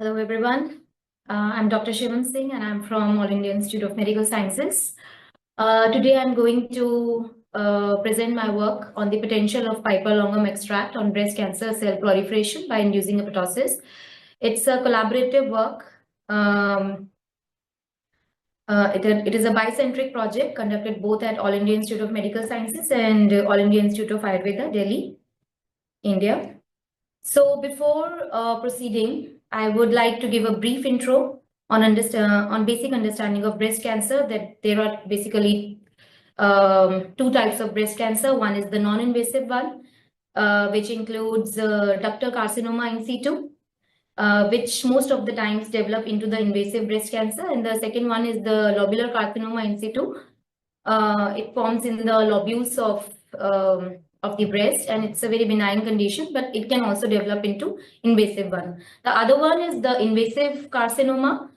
Hello, everyone. I'm Dr. Shivan Singh, and I'm from All India Institute of Medical Sciences. Today, I'm going to present my work on the potential of Piper longum extract on breast cancer cell proliferation by inducing apoptosis. It's a collaborative work. It is a bicentric project conducted both at All India Institute of Medical Sciences and All India Institute of Ayurveda, Delhi, India. So before proceeding, I would like to give a brief intro on basic understanding of breast cancer. That there are basically two types of breast cancer. One is the non-invasive one, which includes ductal carcinoma in situ, which most of the times develop into the invasive breast cancer. And the second one is the lobular carcinoma in situ. It forms in the lobules of the breast, and it's a very benign condition, but it can also develop into invasive one. The other one is the invasive carcinoma.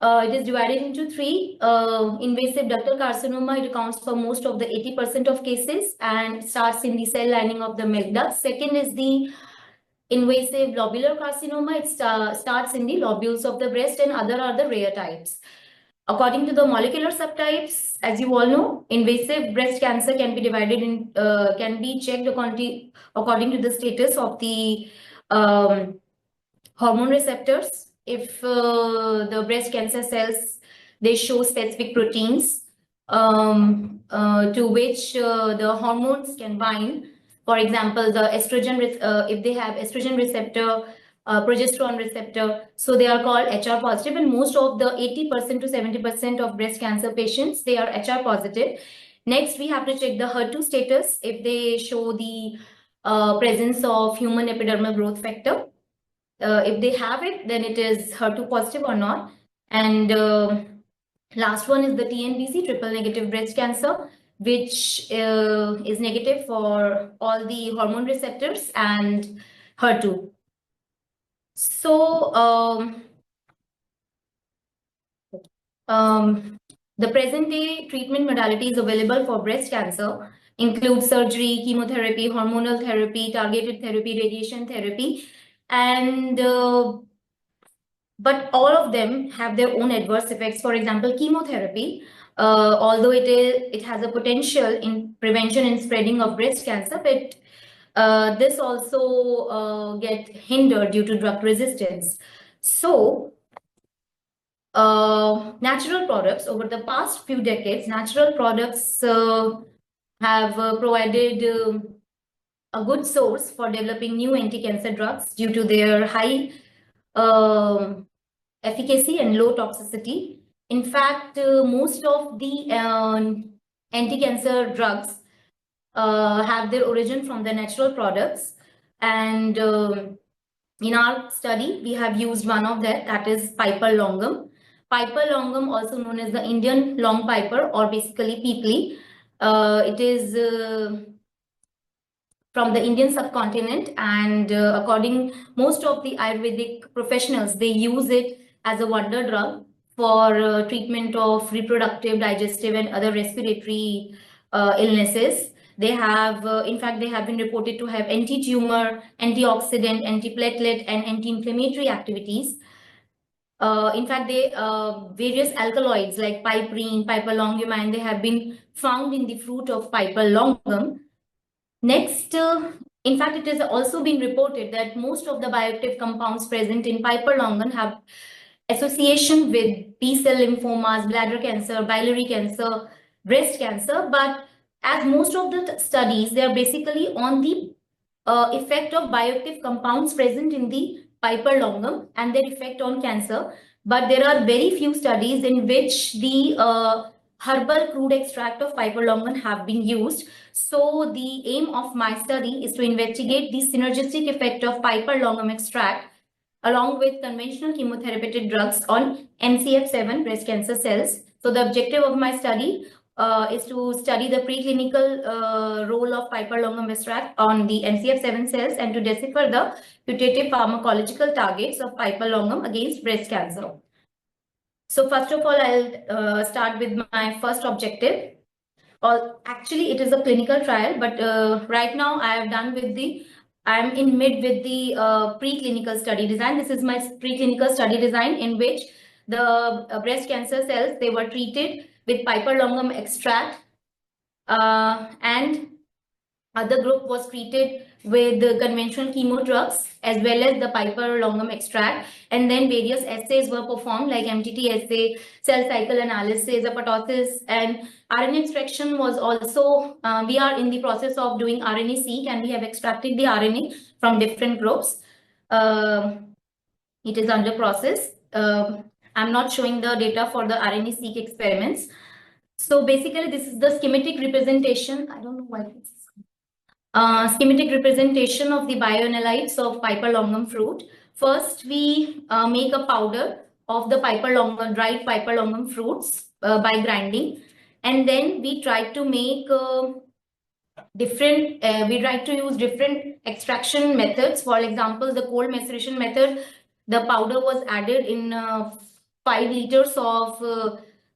It is divided into three. Invasive ductal carcinoma, it accounts for most of the 80% of cases and starts in the cell lining of the milk duct. Second is the invasive lobular carcinoma. It starts in the lobules of the breast, and other are the rare types. According to the molecular subtypes, as you all know, invasive breast cancer can be divided in, can be checked according to the status of the hormone receptors. If the breast cancer cells, they show specific proteins to which the hormones can bind. For example, the estrogen, if they have estrogen receptor, progesterone receptor, so they are called HR positive, and most of the 80% to 70% of breast cancer patients, they are HR positive. Next, we have to check the HER2 status if they show the presence of human epidermal growth factor. If they have it, then it is HER2 positive or not. And last one is the TNBC, triple negative breast cancer, which is negative for all the hormone receptors and HER2. So the present day treatment modalities available for breast cancer include surgery, chemotherapy, hormonal therapy, targeted therapy, radiation therapy, and but all of them have their own adverse effects. For example, chemotherapy, although it has a potential in prevention and spreading of breast cancer, but this also get hindered due to drug resistance. So natural products, over the past few decades, natural products have provided a good source for developing new anti-cancer drugs due to their high efficacy and low toxicity. In fact, most of the anti-cancer drugs have their origin from the natural products. And in our study, we have used one of that is Piper longum. Piper longum, also known as the Indian long piper or basically peepli. It is from the Indian subcontinent, and according most of the Ayurvedic professionals, they use it as a wonder drug for treatment of reproductive, digestive, and other respiratory illnesses. They have, in fact, they have been reported to have anti-tumor, antioxidant, antiplatelet, and anti-inflammatory activities. In fact, various alkaloids like piperine, piperlongumine, they have been found in the fruit of Piper longum. Next, in fact, it has also been reported that most of the bioactive compounds present in Piper longum have association with B-cell lymphomas, bladder cancer, biliary cancer, breast cancer. But as most of the studies, they are basically on the effect of bioactive compounds present in the Piper longum and their effect on cancer. But there are very few studies in which the herbal crude extract of Piper longum have been used. So the aim of my study is to investigate the synergistic effect of Piper longum extract along with conventional chemotherapeutic drugs on MCF7 breast cancer cells. So the objective of my study is to study the preclinical role of Piper longum extract on the MCF7 cells and to decipher the putative pharmacological targets of Piper longum against breast cancer. So first of all, I'll start with my first objective. Actually, it is a clinical trial, but right now I have done with the I'm in mid with the preclinical study design. This is my preclinical study design in which the breast cancer cells, they were treated with Piper longum extract, and other group was treated with the conventional chemo drugs as well as the Piper longum extract, and then various assays were performed like MTT assay, cell cycle analysis, apoptosis, and RNA extraction was also, we are in the process of doing RNA-seq, and we have extracted the RNA from different groups. It is under process. I'm not showing the data for the RNA-seq experiments. So basically, this is the schematic representation. I don't know why this is schematic representation of the bioanalytes of Piper longum fruit. First, we make a powder of the Piper longum, dried Piper longum fruits by grinding, and then we try to make we try to use different extraction methods. For example, the cold maceration method, the powder was added in 5 liters of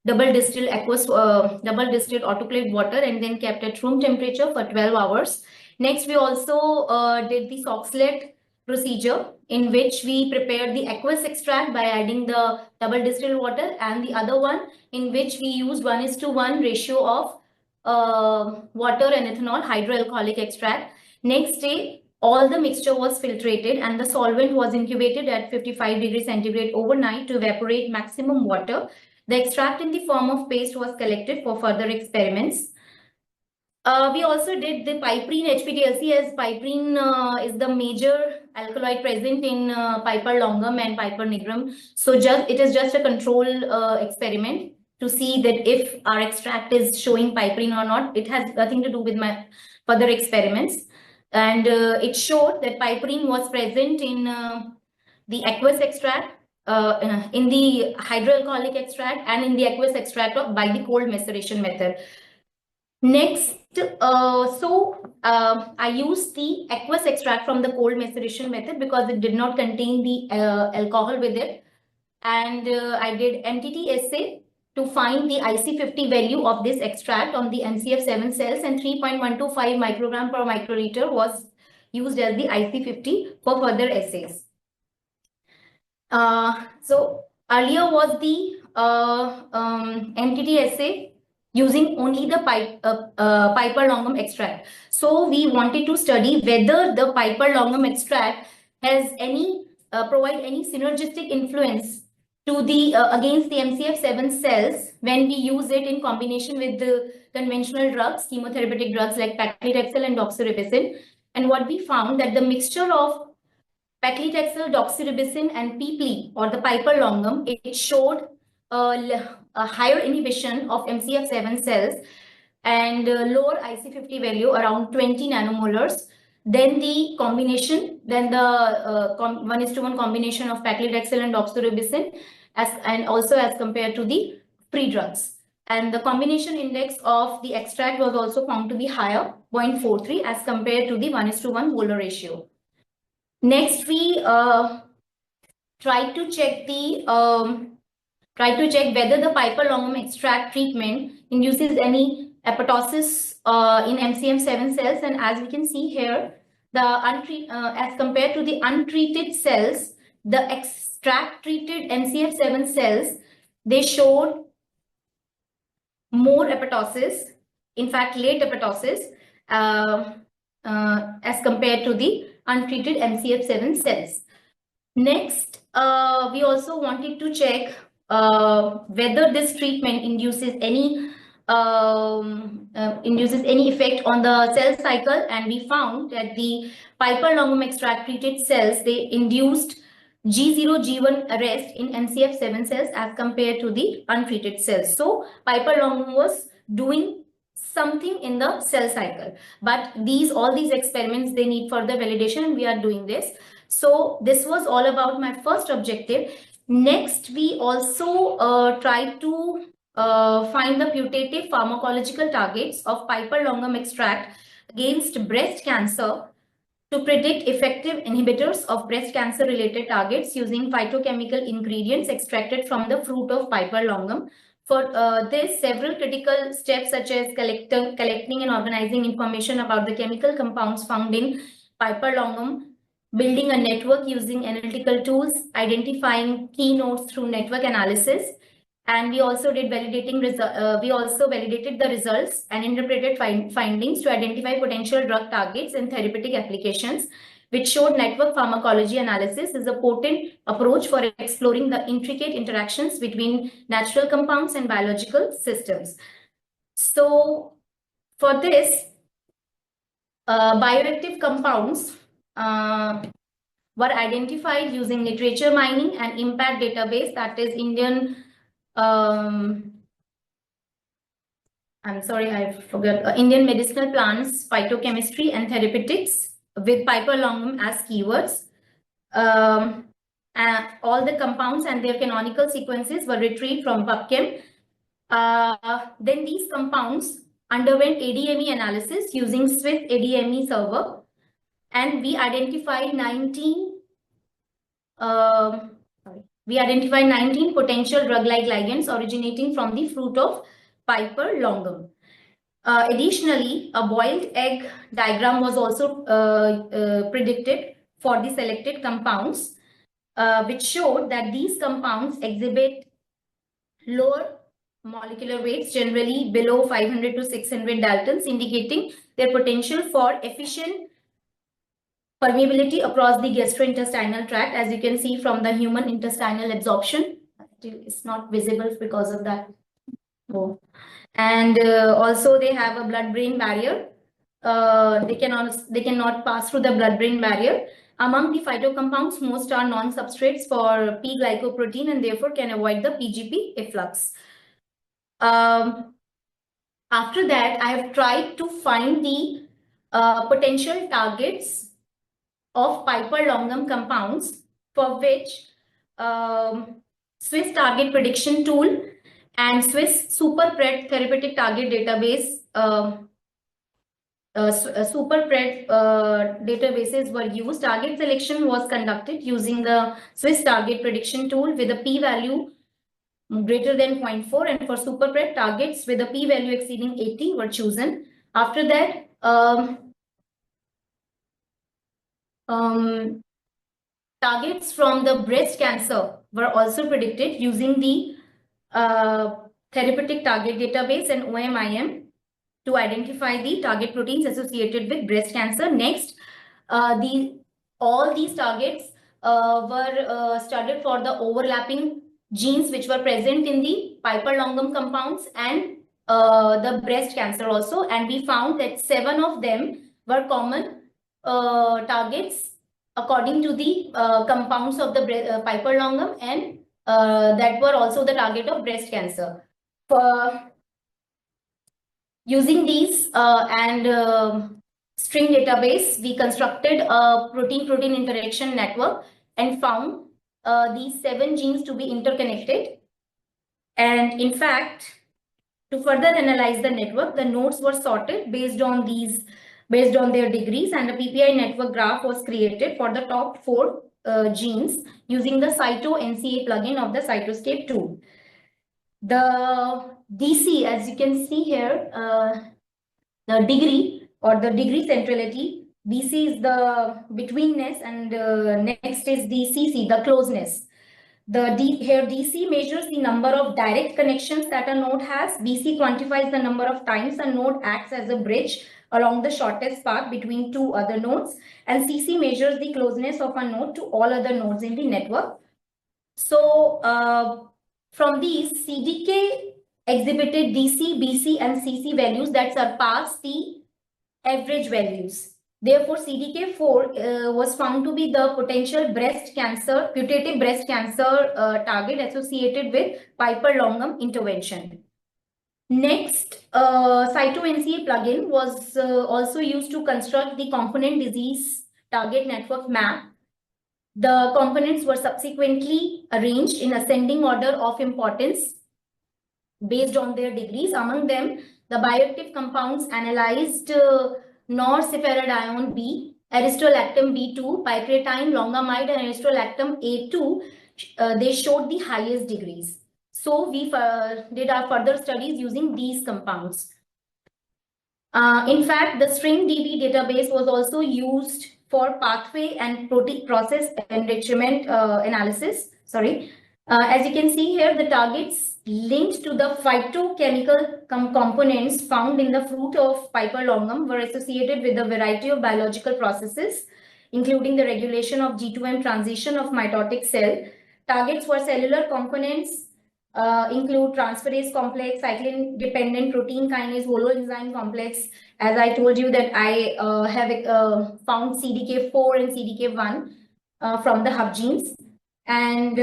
double distilled autoclaved water and then kept at room temperature for 12 hours. Next, we also did the Soxhlet procedure in which we prepared the aqueous extract by adding the double distilled water, and the other one in which we used 1:1 ratio of water and ethanol hydroalcoholic extract. Next day, all the mixture was filtrated and the solvent was incubated at 55 degrees centigrade overnight to evaporate maximum water. The extract in the form of paste was collected for further experiments. We also did the piperine HPTLC, as piperine is the major alkaloid present in Piper longum and Piper nigrum. So it is just a control experiment to see that if our extract is showing piperine or not. It has nothing to do with my further experiments. And it showed that piperine was present in the aqueous extract, in the hydroalcoholic extract, and in the aqueous extract by the cold maceration method. Next, I used the aqueous extract from the cold maceration method because it did not contain the alcohol with it. And I did MTT assay to find the IC50 value of this extract on the MCF7 cells, and 3.125 microgram per microliter was used as the IC50 for further assays. So earlier was the MTT assay using only the Piper longum extract. So we wanted to study whether the Piper longum extract has any provide any synergistic influence to the against the MCF7 cells when we use it in combination with the conventional drugs, chemotherapeutic drugs like paclitaxel and doxorubicin. And what we found that the mixture of paclitaxel, doxorubicin, and PPLE, or the Piper longum, it showed a higher inhibition of MCF7 cells and lower IC50 value around 20 nanomolars than the combination, than the 1:1 combination of paclitaxel and doxorubicin, and also as compared to the free drugs. And the combination index of the extract was also found to be higher, 0.43, as compared to the 1:1 molar ratio. Next, we tried to check whether the Piper longum extract treatment induces any apoptosis in MCF7 cells. And as we can see here, as compared to the untreated cells, the extract treated MCF7 cells, they showed more apoptosis, in fact late apoptosis, as compared to the untreated MCF7 cells. Next, we also wanted to check whether this treatment induces any effect on the cell cycle, and we found that the Piper longum extract treated cells, they induced G0, G1 arrest in MCF7 cells as compared to the untreated cells. So Piper longum was doing something in the cell cycle, but all these experiments, they need further validation, and we are doing this. So this was all about my first objective. Next, we also tried to find the putative pharmacological targets of Piper longum extract against breast cancer to predict effective inhibitors of breast cancer related targets using phytochemical ingredients extracted from the fruit of Piper longum. For this, several critical steps such as collecting and organizing information about the chemical compounds found in Piper Longum, building a network using analytical tools, identifying key nodes through network analysis, and we also validated the results and interpreted findings to identify potential drug targets and therapeutic applications, which showed network pharmacology analysis is a potent approach for exploring the intricate interactions between natural compounds and biological systems. So for this, bioactive compounds were identified using literature mining and impact database, that is Indian, I'm sorry, I forgot, Indian medicinal plants, phytochemistry and therapeutics with Piper Longum as keywords. All the compounds and their canonical sequences were retrieved from PubChem. Then these compounds underwent ADME analysis using Swiss ADME server, and we identified 19 potential drug-like ligands originating from the fruit of Piper Longum. Additionally, a boiled egg diagram was also predicted for the selected compounds, which showed that these compounds exhibit lower molecular weights, generally below 500 to 600 Daltons, indicating their potential for efficient permeability across the gastrointestinal tract, as you can see from the human intestinal absorption. It's not visible because of that. Oh. And also they have a blood-brain barrier. They cannot pass through the blood-brain barrier. Among the phytocompounds, most are non-substrates for P-glycoprotein and therefore can avoid the PGP efflux. After that, I have tried to find the potential targets of Piper Longum compounds, for which Swiss Target Prediction Tool and Swiss SuperPred Therapeutic Target Database, SuperPred databases were used. Target selection was conducted using the Swiss Target Prediction Tool with a p-value greater than 0.4, and for SuperPred, targets with a p-value exceeding 80 were chosen. After that, targets from the breast cancer were also predicted using the therapeutic target database and OMIM to identify the target proteins associated with breast cancer. Next, all these targets were studied for the overlapping genes which were present in the Piper Longum compounds and the breast cancer also, and we found that 7 of them were common targets according to the compounds of the Piper Longum, and that were also the target of breast cancer. Using these and string database, we constructed a protein-protein interaction network and found these 7 genes to be interconnected. And in fact, to further analyze the network, the nodes were sorted based on their degrees, and a PPI network graph was created for the top 4 genes using the CytoNCA plugin of the Cytoscape tool. The DC, as you can see here, the degree or the degree centrality, DC is the betweenness, and next is the CC, the closeness. Here DC measures the number of direct connections that a node has. BC quantifies the number of times a node acts as a bridge along the shortest path between 2 other nodes, and CC measures the closeness of a node to all other nodes in the network. So from these, CDK exhibited DC, BC and CC values that surpass the average values. Therefore, CDK4 was found to be the potential putative breast cancer target associated with Piper Longum intervention. Next, CytoNCA plugin was also used to construct the component disease target network map. The components were subsequently arranged in ascending order of importance based on their degrees. Among them, the bioactive compounds analyzed norcephiradione B, aristolactam B2, picratine, longamide, and aristolactam A2. They showed the highest degrees. So we did our further studies using these compounds. In fact, the StringDB database was also used for pathway and process enrichment analysis. As you can see here, the targets linked to the phytochemical components found in the fruit of Piper longum were associated with a variety of biological processes, including the regulation of G2M transition of mitotic cell. Targets for cellular components include transferase complex, cyclin-dependent protein kinase, holoenzyme complex. As I told you that I have found CDK4 and CDK1 from the hub genes. And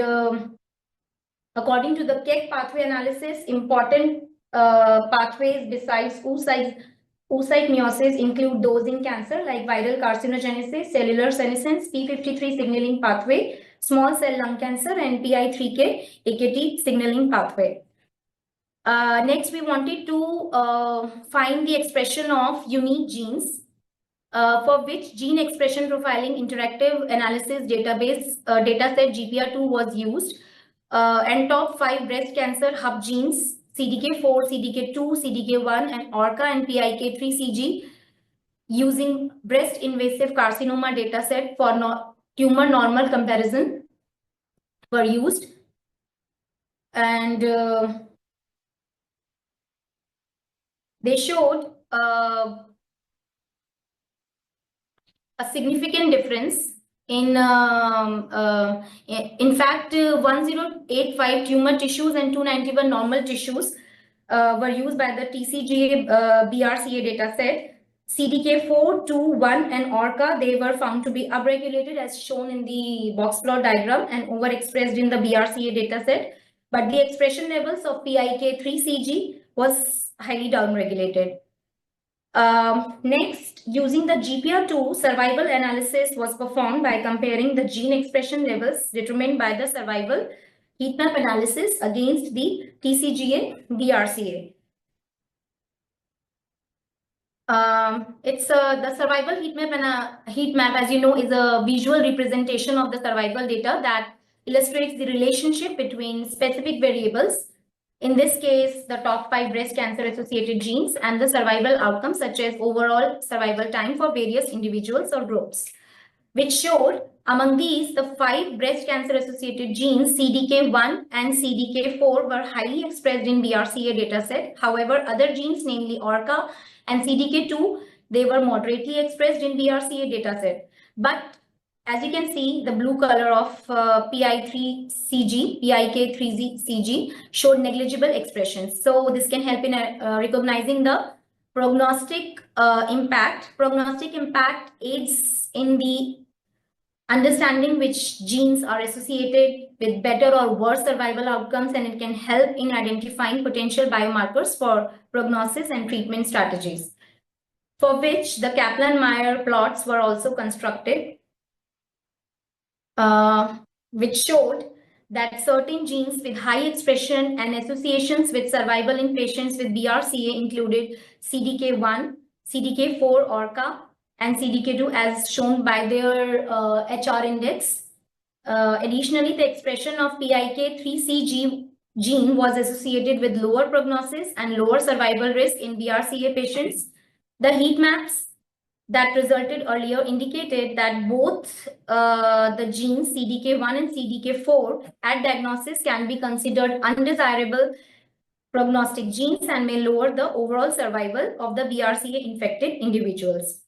according to the Keck pathway analysis, important pathways besides oocyte meiosis include those in cancer like viral carcinogenesis, cellular senescence, P53 signaling pathway, small cell lung cancer, and PI3K AKT signaling pathway. Next, we wanted to find the expression of unique genes for which gene expression profiling interactive analysis database dataset GPR2 was used. And top 5 breast cancer hub genes CDK4, CDK2, CDK1, and ORCA and PIK3CG using breast invasive carcinoma dataset for tumor normal comparison were used. And they showed a significant difference in fact 1085 tumor tissues and 291 normal tissues were used by the TCGA BRCA dataset. CDK4, 2, 1, and ORCA, they were found to be upregulated as shown in the box plot diagram and overexpressed in the BRCA dataset. But the expression levels of PIK3CG was highly downregulated. Next, using the GPR2, survival analysis was performed by comparing the gene expression levels determined by the survival heat map analysis against the TCGA BRCA. The survival heat map, as you know, is a visual representation of the survival data that illustrates the relationship between specific variables. In this case, the top 5 breast cancer associated genes and the survival outcomes such as overall survival time for various individuals or groups, which showed among these, the 5 breast cancer associated genes CDK1 and CDK4 were highly expressed in BRCA dataset. However, other genes, namely ORCA and CDK2, they were moderately expressed in BRCA dataset. But as you can see, the blue color of PIK3CG showed negligible expressions. So this can help in recognizing the prognostic impact. Prognostic impact aids in the understanding which genes are associated with better or worse survival outcomes, and it can help in identifying potential biomarkers for prognosis and treatment strategies, for which the Kaplan-Meier plots were also constructed. Which showed that certain genes with high expression and associations with survival in patients with BRCA included CDK1, CDK4, ORCA, and CDK2 as shown by their HR index. Additionally, the expression of PIK3CG gene was associated with lower prognosis and lower survival risk in BRCA patients. The heat maps that resulted earlier indicated that both the genes CDK1 and CDK4 at diagnosis can be considered undesirable prognostic genes and may lower the overall survival of the BRCA infected individuals.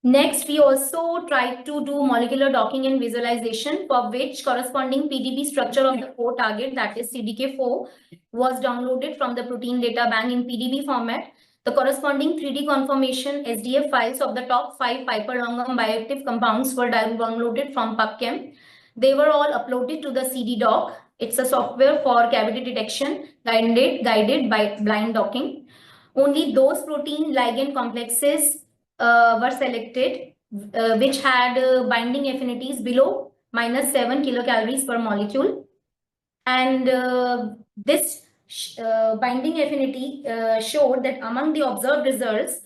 Next, we also tried to do molecular docking and visualization, for which corresponding PDB structure of the core target, that is CDK4, was downloaded from the protein data bank in PDB format. The corresponding 3D conformation SDF files of the top 5 Piper longum bioactive compounds were downloaded from PubChem. They were all uploaded to the CDDoc. It's a software for cavity detection guided by blind docking. Only those protein ligand complexes were selected which had binding affinities below -7 kilocalories per molecule. And this binding affinity showed that among the observed results,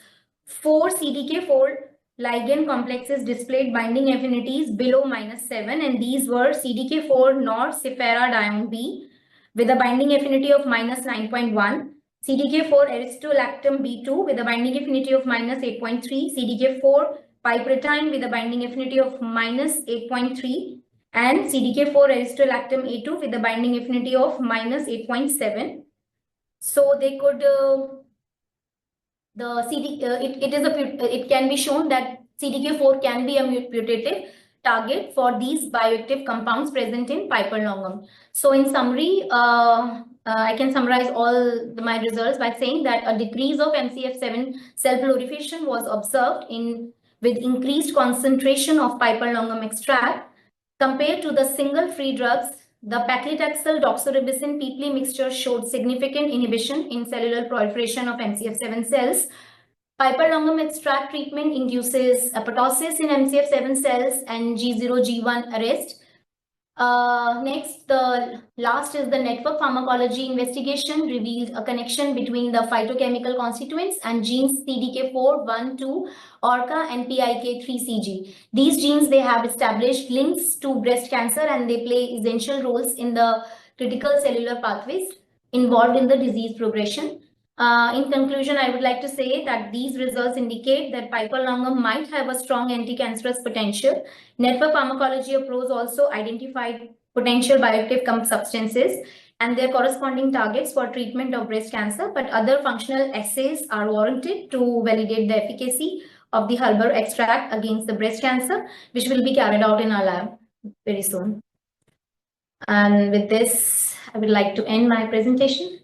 4 CDK4 ligand complexes displayed binding affinities below -7, and these were CDK4 norcepiradione B with a binding affinity of -9.1, CDK4 aristolactam B2 with a binding affinity of -8.3, CDK4 piperidine with a binding affinity of -8.3 and CDK4 erythrolactam A2 with a binding affinity of -8.7. So they could it can be shown that CDK4 can be a mutative target for these bioactive compounds present in Piper longum. So in summary, I can summarize all my results by saying that a decrease of MCF7 cell proliferation was observed with increased concentration of Piper longum extract compared to the single free drugs. The paclitaxel doxorubicin PPLI mixture showed significant inhibition in cellular proliferation of MCF7 cells. Piper longum extract treatment induces apoptosis in MCF7 cells and G0, G1 arrest. Next, the last is the network pharmacology investigation revealed a connection between the phytochemical constituents and genes CDK4, 1, 2, ORCA, and PIK3CG. These genes, they have established links to breast cancer and they play essential roles in the critical cellular pathways involved in the disease progression. In conclusion, I would like to say that these results indicate that Piper longum might have a strong anti-cancerous potential. Network pharmacology approach also identified potential bioactive substances and their corresponding targets for treatment of breast cancer, but other functional assays are warranted to validate the efficacy of the Hulber extract against the breast cancer, which will be carried out in our lab very soon. And with this, I would like to end my presentation.